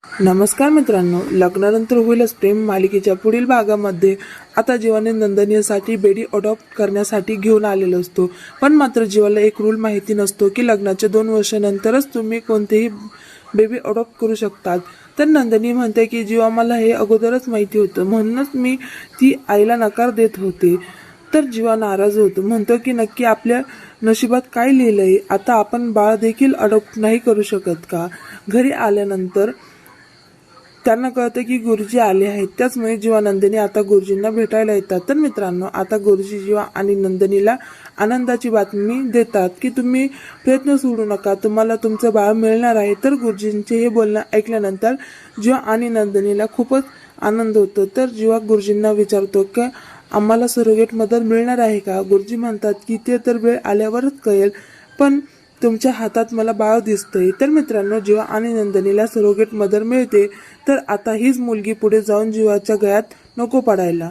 नमस्कार मित्रांनो, लग्नानंतर होईलच प्रेम मालिकेच्या पुढील भागामध्ये आता जीवाने नंदनीसाठी बेबी अडॉप्ट करण्यासाठी घेऊन आलेलो असतो. पण मात्र जीवाला एक रूल माहिती नसतो की लग्नाच्या 2 वर्षानंतरच तुम्ही कोणतेही बेबी अडॉप्ट करू शकतात. तर नंदनी म्हणते की जीवा मला हे अगोदरच माहिती होतं, म्हणूनच मी ती आईला नकार देत होते. तर जीवा नाराज होतो, म्हणतो की नक्की आपल्या नशिबात काय लिहिलंय, आता आपण बाळ देखील अडॉप्ट नाही करू शकत का. घरी आल्यानंतर त्यांना कळतं की गुरुजी आले आहेत. त्याचमुळे जीवा नंदिनी आता गुरुजींना भेटायला येतात. तर मित्रांनो, आता गुरुजी जीवा आणि नंदिनीला आनंदाची बातमी देतात की तुम्ही प्रयत्न सोडू नका, तुम्हाला तुमचं बाळ मिळणार आहे. तर गुरुजींचे हे बोलणं ऐकल्यानंतर जीवा आणि नंदिनीला खूपच आनंद होतो. तर जीवा गुरुजींना विचारतो की आम्हाला सरोगेट मदर मिळणार आहे का. गुरुजी म्हणतात की ते तर वेळ आल्यावरच कळेल, पण तुमच्या हातात मला बाळ दिसतंय. तर मित्रांनो, जीवा आणि नंदिनीला सरोगेट मदर मिळते. तर आता हीच मुलगी पुढे जाऊन जीवाच्या गळ्यात नको पडायला.